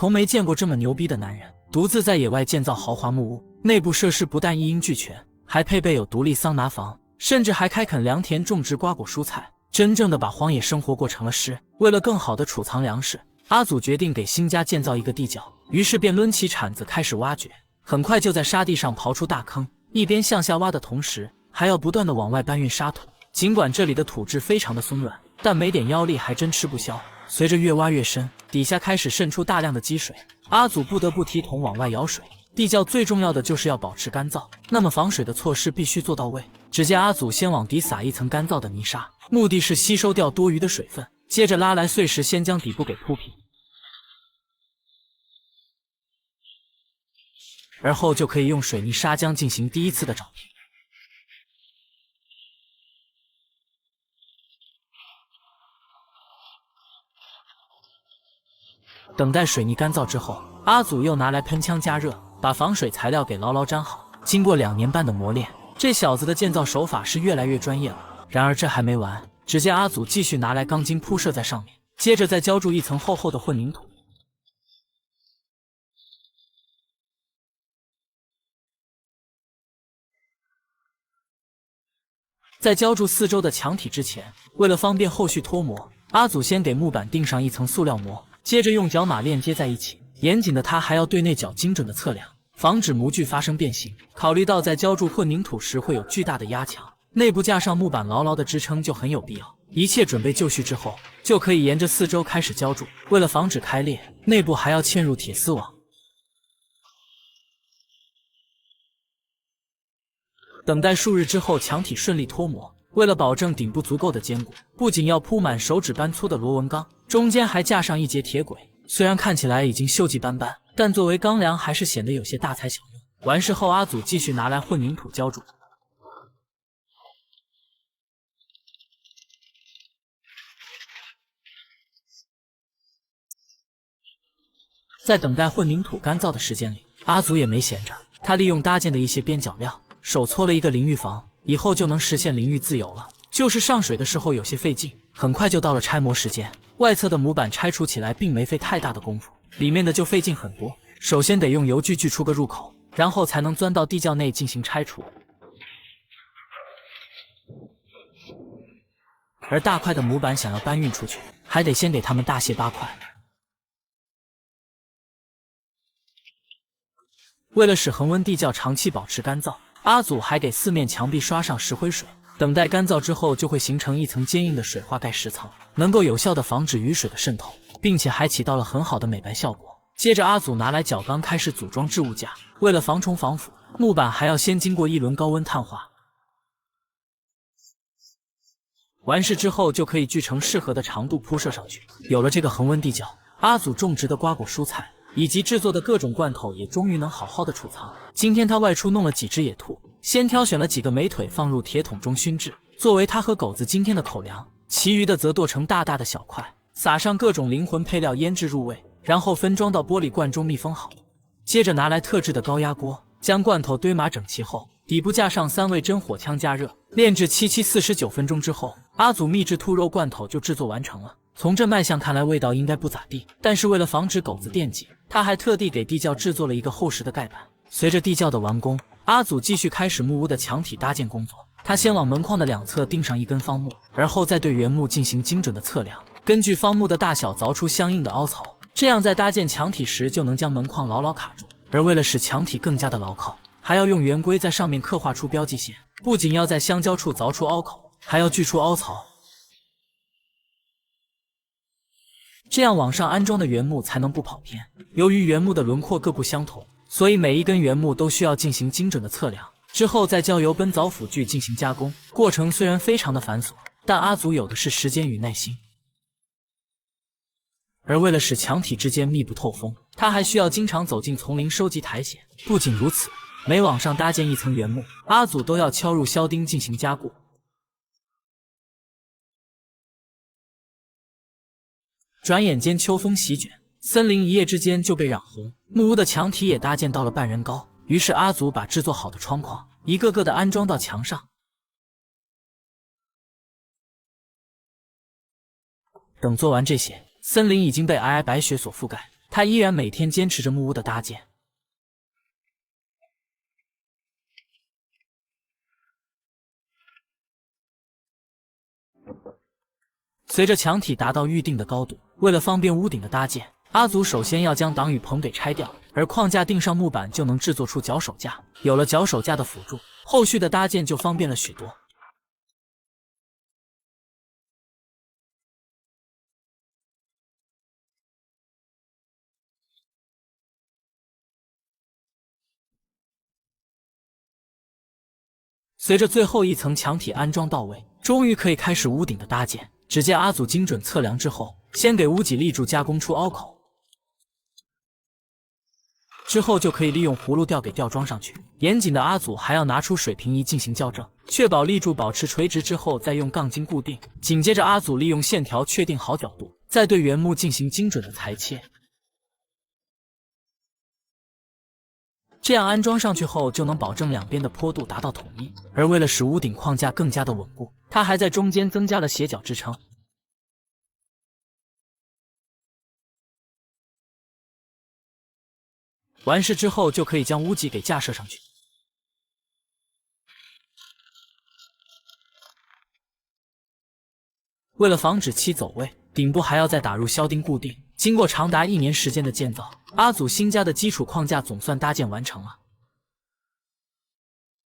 從沒見過這麼牛逼的男人，獨自在野外建造豪華木屋，內部設施不但一应俱全，還配備有獨立桑拿房，甚至還開墾良田種植瓜果蔬菜，真正的把荒野生活過成了詩。为了更好的儲藏糧食，阿祖決定給新家建造一個地窖，於是便掄起鏟子開始挖掘，很快就在沙地上刨出大坑，一邊向下挖的同時，還要不斷地往外搬運沙土。儘管這裡的土質非常的鬆軟，但沒點腰力還真吃不消。隨着越挖越深，底下開始滲出大量的積水，阿祖不得不提桶往外舀水。地窖最重要的就是要保持乾燥，那麼防水的措施必須做到位。只見阿祖先往底撒一層乾燥的泥沙，目的是吸收掉多餘的水分，接着拉來碎石，先將底部給鋪平，而後就可以用水泥砂漿進行第一次的找平。等待水泥乾燥之後，阿祖又拿來噴槍加熱，把防水材料給牢牢粘好。經過2年半的磨練，這小子的建造手法是越來越專業了。然而這還沒完，只見阿祖繼續拿來鋼筋鋪設在上面，接着再澆築一層厚厚的混凝土。在澆築四周的牆體之前，為了方便後續脫模，阿祖先給木板釘上一層塑料膜，接着用角碼鏈接在一起。嚴謹的他還要對內角精準的測量，防止模具發生變形。考慮到在澆築混凝土時會有巨大的壓強，內部架上木板牢牢的支撐就很有必要。一切準備就緒之後，就可以沿着四周開始澆築。為了防止開裂，內部還要嵌入鐵絲網。等待數日之後，牆體順利脫模。為了保證頂部足夠的堅固，不僅要鋪滿手指般粗的螺紋鋼，中間還架上一節鐵軌。雖然看起來已經鏽跡斑斑，但作為鋼梁還是顯得有些大材小用。完事後，阿祖繼續拿來混凝土澆築。在等待混凝土乾燥的時間裡，阿祖也沒閒着，他利用搭建的一些邊角料，手搓了一個淋浴房，以後就能實現淋浴自由了。就是上水的時候有些費勁，很快就到了拆模時間。外側的模板拆除起來並沒費太大的功夫，裡面的就費勁很多。首先得用油鋸鋸出個入口，然後才能鑽到地窖內進行拆除。而大塊的模板想要搬運出去，還得先給它們大卸8塊。為了使恆溫地窖長期保持乾燥，阿祖還給四面牆壁刷上石灰水。等待乾燥之後，就會形成一層堅硬的水化蓋石層，能夠有效地防止雨水的滲透，並且還起到了很好的美白效果。接着阿祖拿來角鋼開始組裝置物架，為了防蟲防腐，木板還要先經過一輪高溫碳化。完事之後就可以鋸成適合的長度鋪設上去。有了這個恆溫地窖，阿祖種植的瓜果蔬菜以及制作的各種罐頭也終於能好好的儲藏。今天他外出弄了幾隻野兔，先挑選了幾個美腿放入鐵桶中燻製，作為他和狗子今天的口糧。其餘的則剁成大大的小塊，撒上各種靈魂配料醃製入味，然後分裝到玻璃罐中密封好。接着拿來特制的高壓鍋，將罐頭堆碼整齊後，底部架上3味真火槍加熱，煉製749分鐘之後，阿祖秘製兔肉罐頭就制作完成了。從這賣相看來，味道應該不咋地，但是為了防止狗子惦記，他還特地給地窖制作了一個厚實的蓋板。隨着地窖的完工，阿祖繼續開始木屋的牆體搭建工作。他先往門框的兩側釘上一根方木，而後再對原木進行精準的測量，根據方木的大小鑿出相應的凹槽，這樣在搭建牆體時就能將門框牢牢卡住。而為了使牆體更加的牢靠，還要用圓規在上面刻畫出標記線，不僅要在相交處鑿出凹口，還要鋸出凹槽，這樣往上安裝的原木才能不跑偏。由於原木的輪廓各不相同，所以每一根原木都需要進行精準的測量，之後再交由奔凿斧具進行加工。過程雖然非常的繁瑣，但阿祖有的是時間與耐心。而為了使牆體之間密不透風，他還需要經常走進叢林收集苔蘚。不僅如此，每往上搭建一層原木，阿祖都要敲入銷釘進行加固。轉眼間秋風席捲，森林一夜之間就被染紅，木屋的牆體也搭建到了半人高。於是阿祖把制作好的窗框一個個的安裝到牆上。等做完這些，森林已經被皚皚白雪所覆蓋，他依然每天堅持着木屋的搭建。随着墙体达到预定的高度，为了方便屋頂的搭建，阿祖首先要将挡雨棚给拆掉，而框架钉上木板就能制作出脚手架。有了脚手架的輔助，後續的搭建就方便了許多。随着最后一层墙体安装到位，终于可以開始屋頂的搭建。只見阿祖精準測量之後，先給屋脊立柱加工出凹口，之後就可以利用葫蘆吊給吊裝上去。嚴謹的阿祖還要拿出水平儀進行校正，確保立柱保持垂直之後，再用鋼筋固定。緊接着，阿祖利用線條確定好角度，再對原木進行精準的裁切。這樣安裝上去後，就能保證兩邊的坡度達到統一。而為了使屋頂框架更加的穩固，它還在中間增加了斜角支撐。完事之後，就可以將屋脊給架設上去。為了防止漆走位，頂部還要再打入銷釘固定。經過長達1年時間的建造，阿祖新家的基礎框架總算搭建完成了。